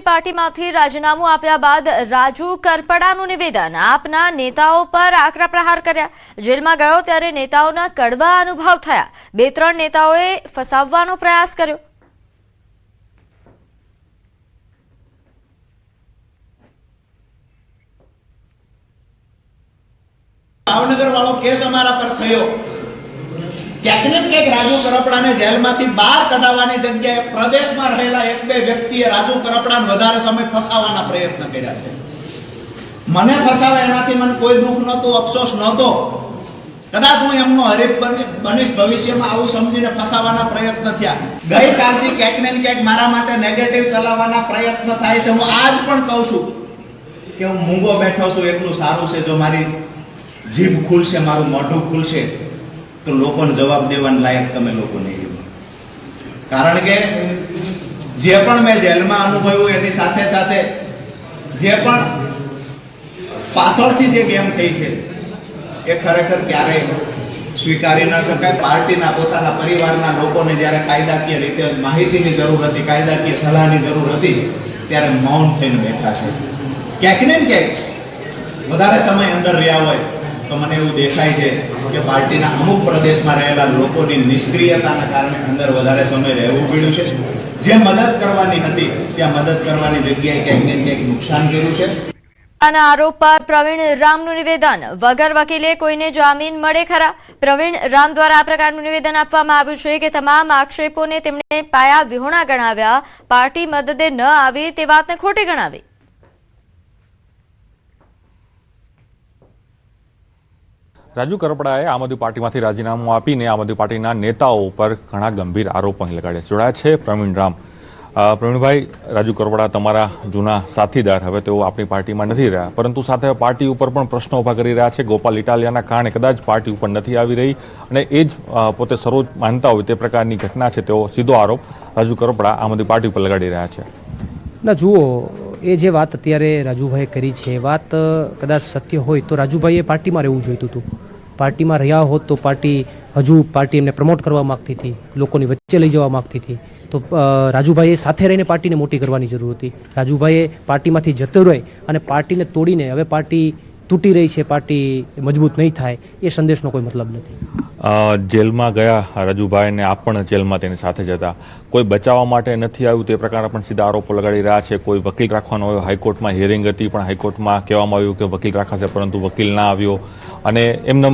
આદમી પાર્ટીમાંથી રાજીનામું આપ્યા બાદ રાજુ કરપડાનું નિવેદન, આપના નેતાઓ પર આકરા પ્રહાર કર્યા। જેલમાં ગયો ત્યારે નેતાઓના કડવા અનુભવ થયા। 2-3 નેતાઓએ ફસાવવાનો પ્રયાસ કર્યો। ભાવનગર વાળો કેસ અમારા પર થયો। ક્યાંક ને ક્યાંક રાજુ કરપડાને જેલમાંથી બહાર કઢાવવાની જગ્યાએ પ્રદેશમાં રહેલા 1-2 વ્યક્તિએ રાજુ કરપડાને વધારે સમય ફસાવવાના પ્રયત્ન કર્યા છે। મને ફસાવે એનાથી મને કોઈ દુઃખ નહોતું, અફસોસ નહોતો। કદાચ હું એમનો હરીફ બનીશ ભવિષ્યમાં, આવું સમજીને ફસાવવાના પ્રયત્ન થયા। ગઈકાલથી ક્યાંક ને ક્યાંક મારા માટે નેગેટિવ ચલાવવાના પ્રયત્ન થાય છે। હું આજ પણ કહું છું કે હું મૂંગો બેઠો છું એટલું સારું છે। જો મારી જીભ ખુલશે, મારું મોઢું ખુલશે તો લોકોને જવાબ દેવાના લાયક તમે લોકો નહીં રહો। કારણ કે જે પણ મેં જેલમાં અનુભવ્યું એની સાથે સાથે જે પણ પાછળથી જે ગેમ થઈ છે એ ખરેખર ક્યારેય સ્વીકારી ન શકાય। પાર્ટીના પોતાના પરિવારના લોકોને જ્યારે કાયદાકીય રીતે માહિતીની જરૂર હતી, કાયદાકીય સલાહની જરૂર હતી, ત્યારે મૌન થઈને બેઠા છે। ક્યાંક ને ક્યાંક વધારે સમય અંદર રહ્યા હોય તો મને એવું દેખાય છે કે પાર્ટીના અમુક પ્રદેશમાં રહેલા લોકોની નિષ્ક્રિયતાના કારણે અંદર વધારે સમય રહેવું પડ્યું છે। જે મદદ કરવાની હતી ત્યાં મદદ કરવાની જગ્યાએ ક્યાંક ને ક્યાંક નુકસાન કર્યું છે। આરોપ પર પ્રવીણ રામનું નિવેદન, વગર વકીલે કોઈને જામીન મળે ખરા? પ્રવીણ રામ દ્વારા આ પ્રકારનું નિવેદન આપવામાં આવ્યું છે કે તમામ આક્ષેપોને તેમણે પાયા વિહોણા ગણાવ્યા। પાર્ટી મદદે ન આવી તે વાતને ખોટી ગણાવી। રાજુ કરપડાએ આમ આદમી પાર્ટીમાંથી રાજીનામું આપીને આમ આદમી પાર્ટીના નેતાઓ પર ઘણા ગંભીર આરોપો અહીં લગાડ્યા। જોડાયા છે પ્રવીણ રામ। પ્રવીણભાઈ, રાજુ કરપડા તમારા જૂના સાથીદાર, હવે તેઓ આપણી પાર્ટીમાં નથી રહ્યા, પરંતુ સાથે પાર્ટી ઉપર પણ પ્રશ્નો ઉભા કરી રહ્યા છે। ગોપાલ ઇટાલિયાના કારણે કદાચ પાર્ટી ઉપર નથી આવી રહી અને એ જ પોતે સર્વોચ્ચ માનતા હોય તે પ્રકારની ઘટના છે। તેઓ સીધો આરોપ રાજુ કરપડા આમ આદમી પાર્ટી ઉપર લગાડી રહ્યા છે। ના જુઓ, એ જે વાત અત્યારે રાજુભાઈએ કરી છે એ વાત કદાચ સત્ય હોય તો રાજુભાઈએ પાર્ટીમાં રહેવું જોઈતું હતું। પાર્ટીમાં રહ્યા હોત તો પાર્ટી એમને પ્રમોટ કરવા માગતી હતી, લોકોની વચ્ચે લઈ જવા માગતી હતી। તો રાજુભાઈએ સાથે રહીને પાર્ટીને મોટી કરવાની જરૂર હતી। રાજુભાઈએ પાર્ટીમાંથી જતો રહે અને પાર્ટીને તોડીને હવે પાર્ટી તૂટી રહી છે, પાર્ટી મજબૂત નહીં થાય, એ સંદેશનો કોઈ મતલબ નથી। જેલમાં ગયા રાજુભાઈ ને આપ પણ જેલમાં તેની સાથે જતા, કોઈ બચાવવા માટે નથી આવ્યું તે પ્રકારના પણ સીધા આરોપો લગાડી રહ્યા છે। કોઈ વકીલ રાખવાનો આવ્યો, હાઈકોર્ટમાં હિયરિંગ હતી પણ હાઈકોર્ટમાં કહેવામાં આવ્યું કે વકીલ રાખાશે, પરંતુ વકીલ ના આવ્યો અને એમને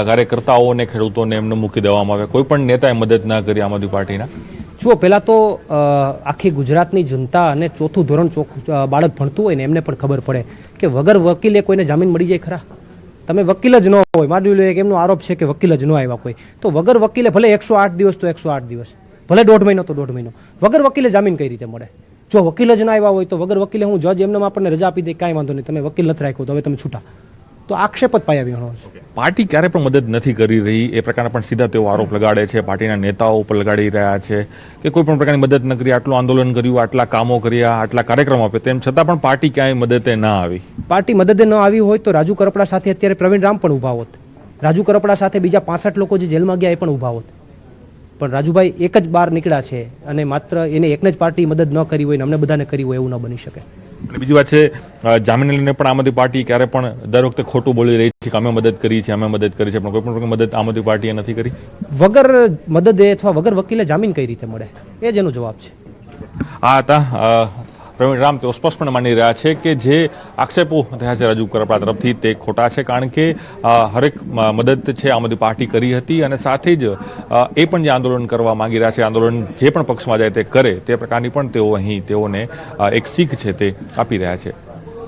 કાર્યકર્તાઓ અને ખેડૂતોને એમને મૂકી દેવામાં આવ્યા। કોઈ પણ નેતાએ મદદ ના કરી આમ આદમી પાર્ટીના। જુઓ, પહેલાં તો આખી ગુજરાતની જનતા અને ચોથું ધોરણ બાળક ભણતું હોય ને એમને પણ ખબર પડે કે વગર વકીલે કોઈને જામીન મળી જાય ખરા? તમે વકીલ જ ન હોય, માની લો એમનો આરોપ છે કે વકીલ જ ન આવ્યા કોઈ, તો વગર વકીલે ભલે 108 દિવસ તો 108 દિવસ, ભલે 1.5 મહિનો તો 1.5 મહિનો, વગર વકીલે જામીન કઈ રીતે મળે? જો વકીલ જ ના આવ્યા હોય તો વગર વકીલે હું જજ એમને આપણને રજા આપી દે, કાંઈ વાંધો નહીં, તમે વકીલ નથી રાખ્યો તો હવે તમે છૂટા, તો આક્ષેપ જ પાયા વિહોણો છે। પાર્ટી ક્યારે પણ મદદ નથી કરી રહી એ પ્રકારના પણ સીધા તેઓ આરોપ લગાડે છે। પાર્ટીના નેતાઓ ઉપર લગાડી રહ્યા છે કે કોઈ પણ પ્રકારની મદદ ન કરી, આટલું આંદોલન કર્યું, આટલા કામો કર્યા, આટલા કાર્યક્રમો આપ્યા, તેમ છતાં પણ પાર્ટી ક્યાંય મદદે ના આવી। પાર્ટી મદદે ન આવી હોય તો રાજુ કરપડા સાથે અત્યારે પ્રવીણ રામ પણ ઊભા હોત, રાજુ કરપડા સાથે બીજા 65 લોકો જે જેલમાં ગયા એ પણ ઊભા હોત, પણ રાજુભાઈ એક જ બહાર નીકળ્યા છે અને માત્ર એને એકને જ પાર્ટી મદદ ન કરી હોય ને અમને બધાને કરી હોય એવું ન બની શકે। અને બીજી વાત છે, જામીન લઈને પણ આમ આદમી પાર્ટી ક્યારે પણ દર વખતે ખોટું બોલી રહી છે કે અમે મદદ કરી છે, અમે મદદ કરી છે, પણ કોઈ પણ મદદ આમ આદમી પાર્ટીએ નથી કરી। વગર મદદે અથવા વગર વકીલે જામીન કઈ રીતે મળે, એ જ એનો જવાબ છે। આ હતા પ્રવીણ રામ। તેઓ સ્પષ્ટપણે માની રહ્યા છે કે જે આક્ષેપો થયા છે રાજુ કરપડા તરફથી તે ખોટા છે, કારણ કે હરેક મદદ છે આમ આદમી પાર્ટી કરી હતી અને સાથે જ એ પણ જે આંદોલન કરવા માંગી રહ્યા છે, આંદોલન જે પણ પક્ષમાં જાય તે કરે, તે પ્રકારની પણ તેઓ અહીં તેઓને એક શીખ છે તે આપી રહ્યા છે।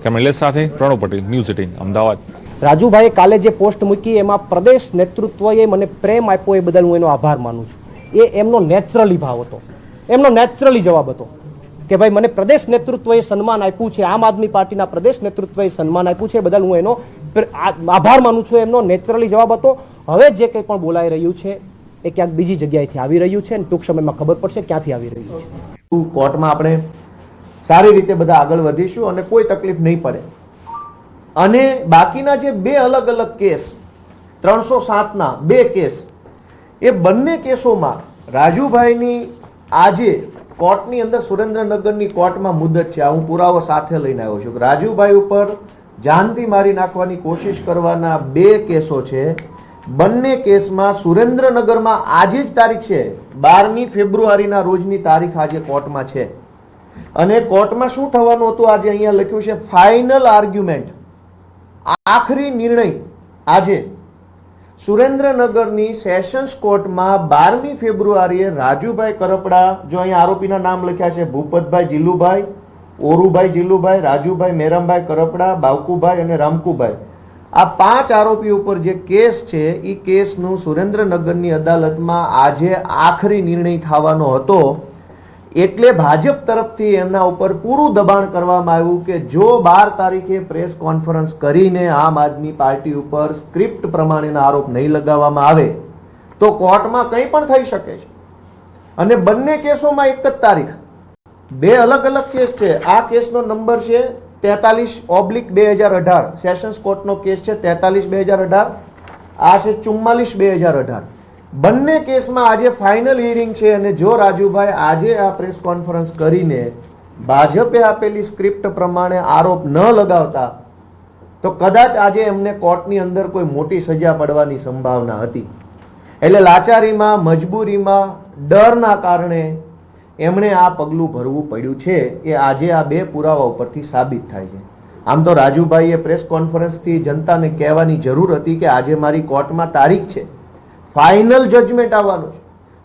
કેમેરા સાથે પ્રણવ પટેલ, ન્યૂઝ 18 અમદાવાદ। રાજુભાઈએ કાલે જે પોસ્ટ મૂકી એમાં પ્રદેશ નેતૃત્વએ મને પ્રેમ આપ્યો એ બદલ હું એનો આભાર માનું છું। એ એમનો નેચરલી ભાવ હતો, એમનો નેચરલી જવાબ હતો કે ભાઈ મને પ્રદેશ નેતૃત્વએ સન્માન આપ્યું છે, આમ આદમી પાર્ટીના પ્રદેશ નેતૃત્વએ સન્માન આપ્યું છે, એ બદલ હું એનો આભાર માનું છું। એમનો નેચરલી જવાબ હતો। હવે જે કંઈ પણ બોલાઈ રહ્યું છે એ ક્યાંક બીજી જગ્યાએથી આવી રહ્યું છે અને ટૂંક સમયમાં ખબર પડશે ક્યાંથી આવી રહ્યું છે। કોર્ટમાં આપણે સારી રીતે બધા આગળ વધીશું અને કોઈ તકલીફ નહીં પડે। અને બાકીના જે 2 અલગ અલગ કેસ, 307ના 2 કેસ, એ બંને કેસોમાં રાજુભાઈની આજે કોર્ટની અંદર સુરેન્દ્રનગરની કોર્ટમાં મુદત છે. આ હું પુરાવો સાથે લઈને આવ્યો છું. રાજુભાઈ ઉપર જાનથી મારી નાખવાની કોશિશ કરવાના 2 કેસો છે. બંને કેસમાં સુરેન્દ્રનગરમાં આજે જ તારીખ છે, 12મી ફેબ્રુઆરીના રોજની તારીખ આજે કોર્ટમાં છે. અને કોર્ટમાં શું થવાનું હતું આજે અહીંયા લખ્યું છે, ફાઇનલ આર્ગ્યુમેન્ટ, આખરી નિર્ણય આજે સુરેન્દ્રનગરની સેશન્સ કોર્ટમાં 12મી ફેબ્રુઆરીએ રાજુભાઈ કરપડા, જો અહીંયા આરોપીના નામ લખ્યા છે, ભૂપતભાઈ જીલુભાઈ, ઓરુભાઈ જીલુભાઈ, રાજુભાઈ મેરામભાઈ કરપડા, બાવકુભાઈ અને રામકુભાઈ, આ 5 આરોપી ઉપર જે કેસ છે એ કેસનું સુરેન્દ્રનગરની અદાલતમાં આજે આખરી નિર્ણય થવાનો હતો. એટલે ભાજપ તરફથી એમના ઉપર પૂરું દબાણ કરવામાં આવ્યું કે જો 12 તારીખે પ્રેસ કોન્ફરન્સ કરીને આમ આદમી પાર્ટી ઉપર સ્ક્રિપ્ટ પ્રમાણેના આરોપ નહીં લગાવવામાં આવે તો કોર્ટમાં કંઈ પણ થઈ શકે છે. અને બંને કેસોમાં એક જ તારીખ, 2 અલગ અલગ કેસ છે. આ કેસનો નંબર છે 43/2018, સેશન્સ કોર્ટનો કેસ છે 43/2018, આ છે 44/2018. બંને કેસમાં આજે ફાઇનલ હિયરિંગ છે. અને જો રાજુભાઈ આજે આ પ્રેસ કોન્ફરન્સ કરીને ભાજપે આપેલી સ્ક્રિપ્ટ પ્રમાણે આરોપ ન લગાવતા તો કદાચ આજે એમને કોર્ટની અંદર કોઈ મોટી સજા પડવાની સંભાવના હતી. એટલે લાચારીમાં, મજબૂરીમાં, ડરના કારણે એમણે આ પગલું ભરવું પડ્યું છે. એ આજે આ 2 પુરાવા ઉપરથી સાબિત થાય છે. આમ તો રાજુભાઈએ પ્રેસ કોન્ફરન્સથી જનતાને કહેવાની જરૂર હતી કે આજે મારી કોર્ટમાં તારીખ છે, ફાઇનલ જજમેન્ટ આવવાનું છે,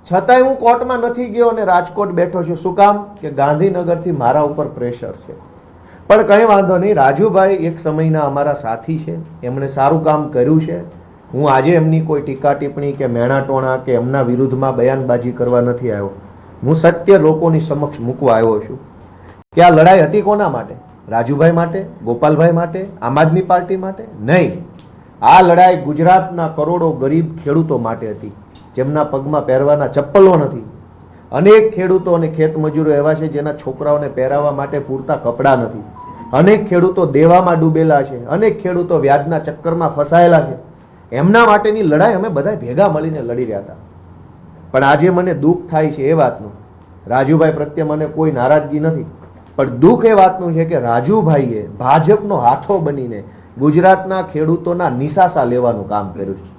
છતાંય હું કોર્ટમાં નથી ગયો અને રાજકોટ બેઠો છું. શું કામ? કે ગાંધીનગરથી મારા ઉપર પ્રેશર છે. પણ કંઈ વાંધો નહીં, રાજુભાઈ એક સમયના અમારા સાથી છે, એમણે સારું કામ કર્યું છે. હું આજે એમની કોઈ ટીકા ટિપ્પણી કે મેણાટોણા કે એમના વિરુદ્ધમાં બયાનબાજી કરવા નથી આવ્યો. હું સત્ય લોકોની સમક્ષ મૂકવા આવ્યો છું કે આ લડાઈ હતી કોના માટે? રાજુભાઈ માટે, ગોપાલભાઈ માટે, આમ આદમી પાર્ટી માટે? નહીં. આ લડાઈ ગુજરાતના કરોડો ગરીબ ખેડૂતો માટે હતી, જેમના પગમાં પહેરવાના ચપ્પલો નથી. અનેક ખેડૂતો અને ખેતમજૂરો એવા છે જેના છોકરાઓને પહેરાવવા માટે પૂરતા કપડાં નથી. અનેક ખેડૂતો દેવામાં ડૂબેલા છે, અનેક ખેડૂતો વ્યાજના ચક્કરમાં ફસાયેલા છે. એમના માટેની લડાઈ અમે બધા ભેગા મળીને લડી રહ્યા હતા. પણ આજે મને દુઃખ થાય છે એ વાતનું, રાજુભાઈ પ્રત્યે મને કોઈ નારાજગી નથી, પણ દુઃખ એ વાતનું છે કે રાજુભાઈએ ભાજપનો હાથો બનીને ગુજરાતના ખેડૂતોના નિશાસા લેવાનું કામ કર્યું છે.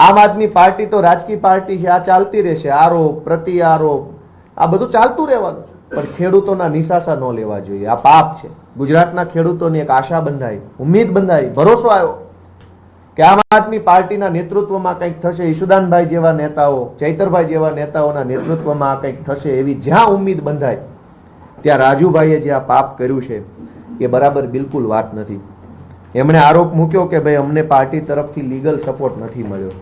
આમ આદમી પાર્ટી તો રાજકીય પાર્ટી છે, આ ચાલતી રહેશે, આરોપ પ્રતિ આરોપ આ બધું ચાલતું રહેવાનું, પણ ખેડૂતોના નિશાસા ન લેવા જોઈએ. આ પાપ છે. ગુજરાતના ખેડૂતોની એક આશા બંધાઈ, ઉમ્મીદ બંધાઈ, ભરોસો આવ્યો કે આમ આદમી પાર્ટીના નેતૃત્વમાં કંઈક થશે, ઈશુદાનભાઈ જેવા નેતાઓ, ચૈતરભાઈ જેવા નેતાઓના નેતૃત્વમાં આ કંઈક થશે, એવી જ્યાં ઉમ્મીદ બંધાય ત્યાં રાજુભાઈએ જે આ પાપ કર્યું છે એ બરાબર બિલકુલ વાત નથી. એમણે આરોપ મૂક્યો કે ભાઈ અમને પાર્ટી તરફથી લીગલ સપોર્ટ નથી મળ્યો.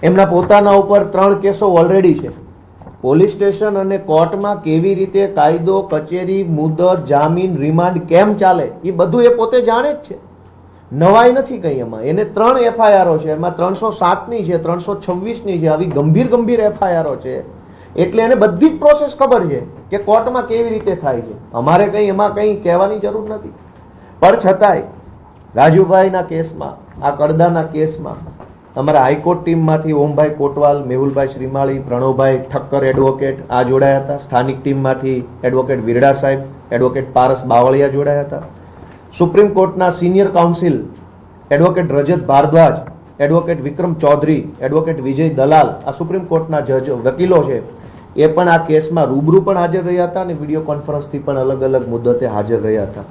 એમના પોતાના ઉપર 3 કેસો ઓલરેડી છે. પોલીસ સ્ટેશન અને કોર્ટમાં કેવી રીતે કાયદો, કચેરી, મુદત, જામીન, રિમાન્ડ કેમ ચાલે એ બધું એ પોતે જાણે જ છે. નવાઈ નથી કઈ એમાં. એને 3 એફઆઈઆરો છે, એમાં 307ની છે, 326ની છે, આવી ગંભીર એફઆઈઆરો છે. એટલે એને બધી જ પ્રોસેસ ખબર છે કે કોર્ટમાં કેવી રીતે થાય છે. અમારે કઈ એમાં કઈ કહેવાની જરૂર નથી. પણ છતાંય રાજુભાઈના કેસમાં, આ કડદાના કેસમાં અમારા હાઈકોર્ટ ટીમમાંથી ઓમભાઈ કોટવાલ, મેહુલભાઈ શ્રીમાળી, પ્રણવભાઈ ઠક્કર એડવોકેટ આ જોડાયા હતા. સ્થાનિક ટીમમાંથી એડવોકેટ વિરડા સાહેબ, એડવોકેટ પારસ બાવળિયા જોડાયા હતા. સુપ્રીમ કોર્ટના સિનિયર કાઉન્સિલ એડવોકેટ રજત ભારદ્વાજ, એડવોકેટ વિક્રમ ચૌધરી, એડવોકેટ વિજય દલાલ, આ સુપ્રીમ કોર્ટના જજ વકીલો છે, એ પણ આ કેસમાં રૂબરૂ પણ હાજર રહ્યા હતા અને વિડીયો કોન્ફરન્સથી પણ અલગ અલગ મુદ્દતે હાજર રહ્યા હતા.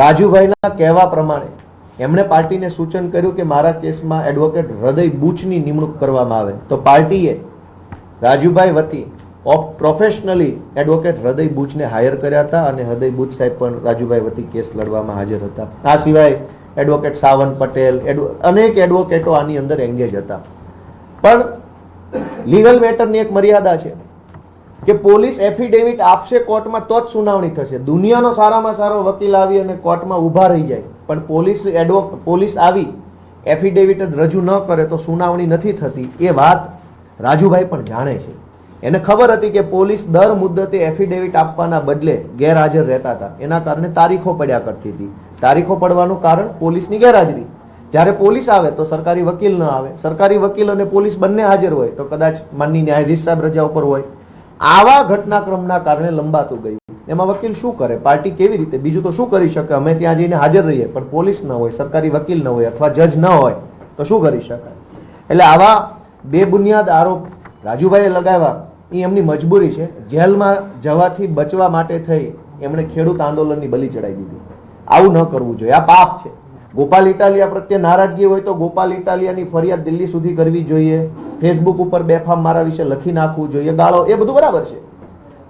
રાજુભાઈના કહેવા પ્રમાણે એમણે પાર્ટીને સૂચન કર્યું કે મારા કેસમાં એડવોકેટ હૃદય બુચની નિમણૂક કરવામાં આવે, તો પાર્ટીએ રાજુભાઈ વતી પ્રોફેશનલી એડવોકેટ હૃદય બુચને હાયર કર્યા હતા અને હૃદય બુચ સાહેબ પણ રાજુભાઈ વતી કેસ લડવામાં હાજર હતા. આ સિવાય એડવોકેટ સાવન પટેલ, અનેક એડવોકેટો આની અંદર એંગેજ હતા. પણ લીગલ મેટરની એક મર્યાદા છે કે પોલીસ એફિડેવિટ આપશે કોર્ટમાં તો જ સુનાવણી થશે. દુનિયાનો સારામાં સારો વકીલ આવી અને કોર્ટમાં ઊભા રહી જાય, પણ પોલીસ આવી એફિડેવિટ જ રજૂ ન કરે તો સુનાવણી નથી થતી. એ વાત રાજુભાઈ પણ જાણે છે. એને ખબર હતી કે પોલીસ દર મુદ્દતે એફિડેવિટ આપવાના બદલે ગેરહાજર રહેતા હતા, એના કારણે તારીખો પડ્યા કરતી હતી. તારીખો પડવાનું કારણ પોલીસની ગેરહાજરી. જ્યારે પોલીસ આવે તો સરકારી વકીલ ન આવે, સરકારી વકીલ અને પોલીસ બંને હાજર હોય તો કદાચ માનની ન્યાયાધીશ સાહેબ રજા ઉપર હોય, આવા ઘટનાક્રમના કારણે લંબાતું ગયું. એમાં વકીલ શું કરે, પાર્ટી કેવી રીતે, બીજું તો શું કરી શકે? અમે ત્યાં જઈને હાજર રહીએ, પણ પોલીસ ન હોય, સરકારી વકીલ ન હોય અથવા જજ ન હોય તો શું કરી શકાય? એટલે આવા બેબુનિયાદ આરોપ રાજુભાઈએ લગાવ્યા એ એમની મજબૂરી છે. જેલમાં જવાથી બચવા માટે થઈ એમણે ખેડૂત આંદોલનની બલી ચડાવી દીધી. આવું ન કરવું જોઈએ, આ પાપ છે. ગોપાલ ઇટાલિયા પ્રત્યે નારાજગી હોય તો ગોપાલ ઇટાલિયાની ફરિયાદ દિલ્હી સુધી કરવી જોઈએ, ફેસબુક ઉપર બેફામ મારા વિશે લખી નાખવું જોઈએ, ગાળો, એ બધું બરાબર છે,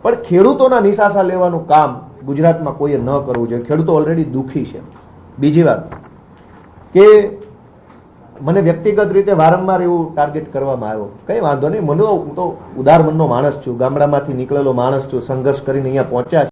પણ ખેડૂતોના નિશાસા લેવાનું કામ ગુજરાતમાં કોઈએ ન કરવું જોઈએ. ખેડૂતો ઓલરેડી દુઃખી છે. બીજી વાત કે મને વ્યક્તિગત રીતે વારંવાર એવું ટાર્ગેટ કરવામાં આવ્યો. કંઈ વાંધો નહીં, મને તો હું તો ઉદાર મનનો માણસ છું, ગામડામાંથી નીકળેલો માણસ છું, સંઘર્ષ કરીને અહીંયા પહોંચ્યા છે.